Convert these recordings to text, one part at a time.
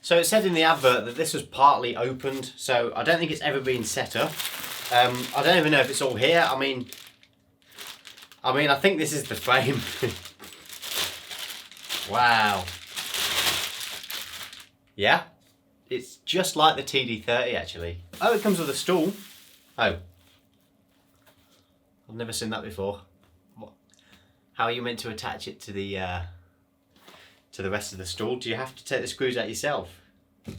So it said in the advert that this was partly opened, so I don't think it's ever been set up. I don't even know if it's all here. I mean, I think this is the frame. Wow. Yeah, it's just like the TD30 actually. Oh, it comes with a stool. Oh, I've never seen that before. What? How are you meant to attach it to the rest of the stool? Do you have to take the screws out yourself?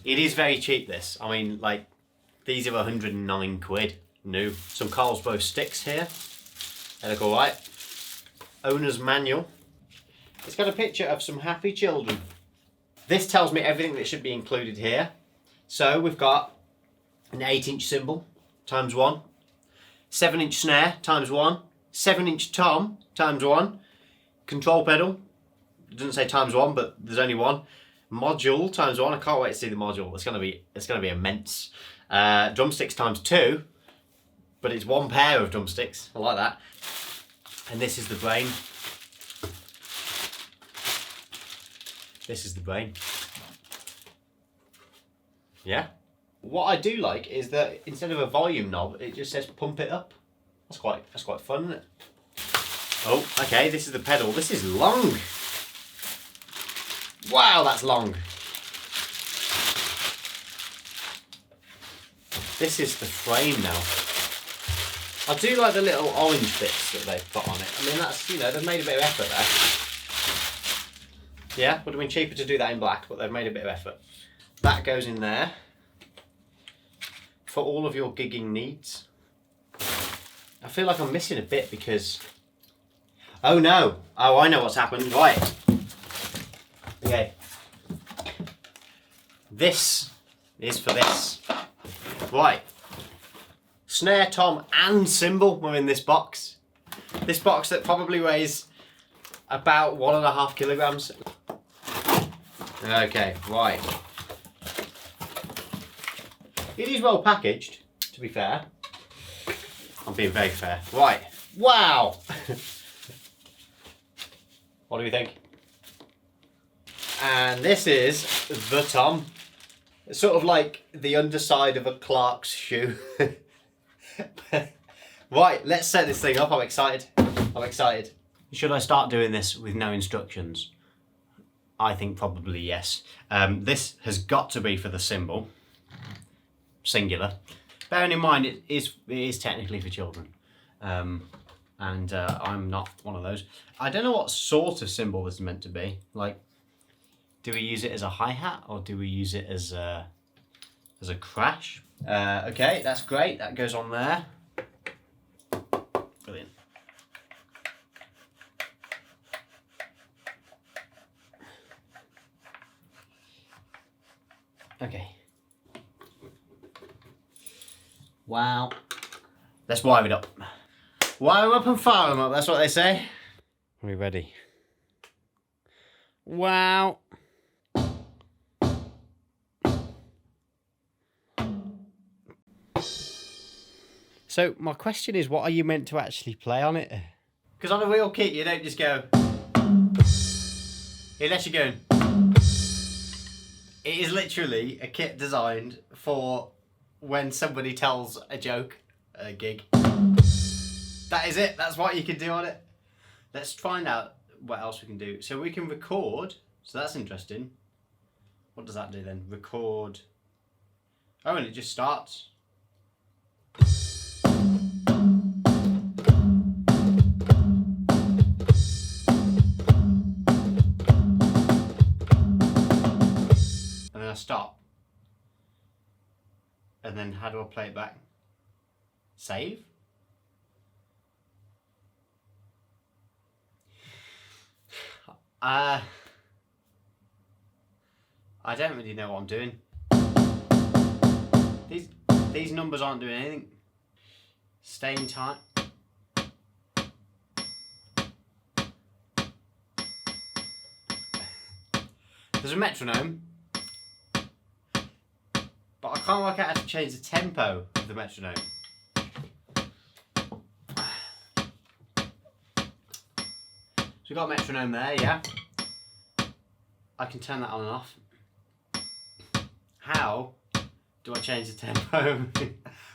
It is very cheap, this. I mean, like, these are 109 quid new. Some Carlsbro sticks here. They look alright. Owner's manual. It's got a picture of some happy children. This tells me everything that should be included here. So we've got an 8-inch cymbal times 1, 7-inch snare times 1, 7-inch tom times 1, control pedal. It doesn't say times 1, but there's only one. Module times 1. I can't wait to see the module. It's gonna be immense. Drumsticks times 2, but it's one pair of drumsticks. I like that. And this is the brain. This is the brain. Yeah. What I do like is that instead of a volume knob, it just says pump it up. That's quite fun, isn't it? Oh, okay. This is the pedal. This is long. Wow, that's long. This is the frame now. I do like the little orange bits that they've put on it. I mean, that's, you know, they've made a bit of effort there. Yeah, would have been cheaper to do that in black, but they've made a bit of effort. That goes in there for all of your gigging needs. I feel like I'm missing a bit because... Oh no! Oh, I know what's happened. Right. Okay. This is for this. Right. Snare, tom and cymbal were in this box. This box that probably weighs about 1.5 kilograms. Okay, right. It is well packaged, to be fair. I'm being very fair. Right. Wow! What do you think? And this is the tom. It's sort of like the underside of a Clark's shoe. Right, let's set this thing up. I'm excited. I'm excited. Should I start doing this with no instructions? I think probably yes. This has got to be for the cymbal. Singular. Bearing in mind it is technically for children. And I'm not one of those. I don't know what sort of cymbal this is meant to be. Like, do we use it as a hi-hat or do we use it as a crash? Okay, that's great. That goes on there. Brilliant. Okay. Wow. Let's wire it up. Wire them up and fire them up, that's what they say. Are we ready? Wow. So my question is, what are you meant to actually play on it? Because on a real kit you don't just go, unless you're going. It is literally a kit designed for when somebody tells a joke at a gig. That is it, that's what you can do on it. Let's find out what else we can do. So we can record, so that's interesting. What does that do then? Record. Oh, and it just starts. And then I stop. And then how do I play it back? Save? I don't really know what I'm doing. These numbers aren't doing anything. Stay in time. There's a metronome, but I can't work out how to change the tempo of the metronome. So we've got a metronome there, yeah. I can turn that on and off. Well, do I change the tempo?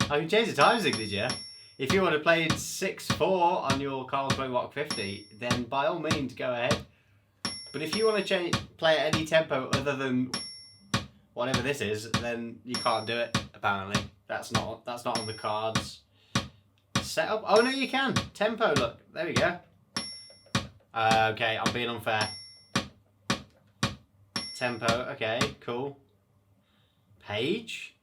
I can change the time signature. If you want to play in 6/4 on your Carlsbro Rock 50, then by all means go ahead. But if you want to play at any tempo other than whatever this is, then you can't do it. Apparently, that's not on the cards. Setup. Oh no, you can. Tempo. Look, there we go. Okay, I'm being unfair. Tempo. Okay, cool. Page.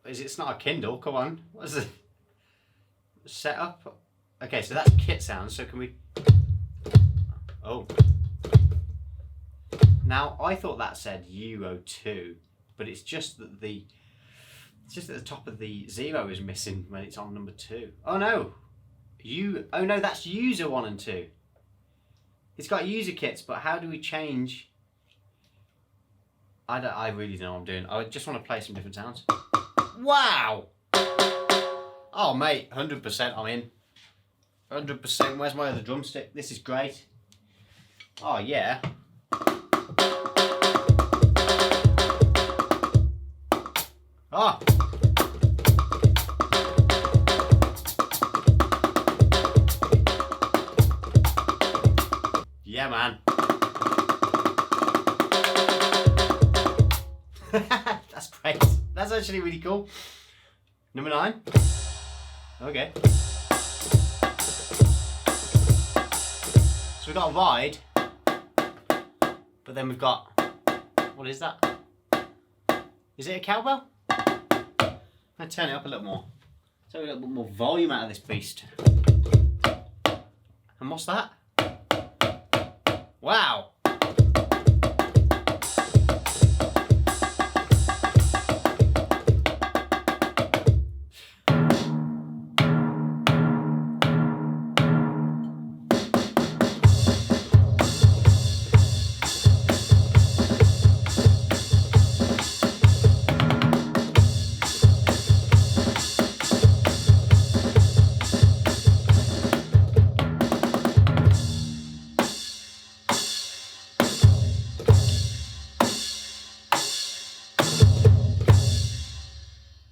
It's not a Kindle. Come on. What is it? Setup. Okay, so that's kit sound. So can we? Oh. Now I thought that said Euro 2, but it's just that the top of the 0 is missing when it's on number 2. Oh no. Oh no, that's user 1 and 2. It's got user kits, but how do we change? I really don't know what I'm doing. I just want to play some different sounds. Wow! Oh mate, 100% I'm in. 100%. Where's my other drumstick? This is great. Oh yeah. Oh! Yeah, man. That's great. That's actually really cool. Number 9. Okay. So we've got a wide, but then we've got, what is that? Is it a cowbell? I'll turn it up a little more. Take a little bit more volume out of this beast. And what's that? Wow!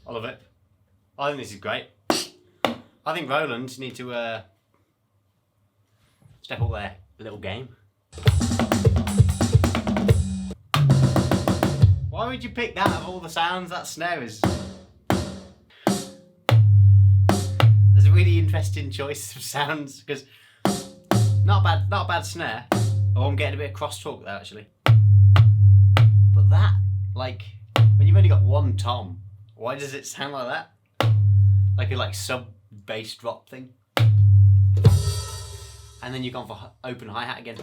I love it. I think this is great. I think Roland need to step up their little game. Why would you pick that of all the sounds? That snare is... There's a really interesting choice of sounds, because not a bad snare. Oh, I'm getting a bit of crosstalk there actually. But that, like, when you've only got one tom, why does it sound like that? Like a sub bass drop thing. And then you've gone for open hi-hat again.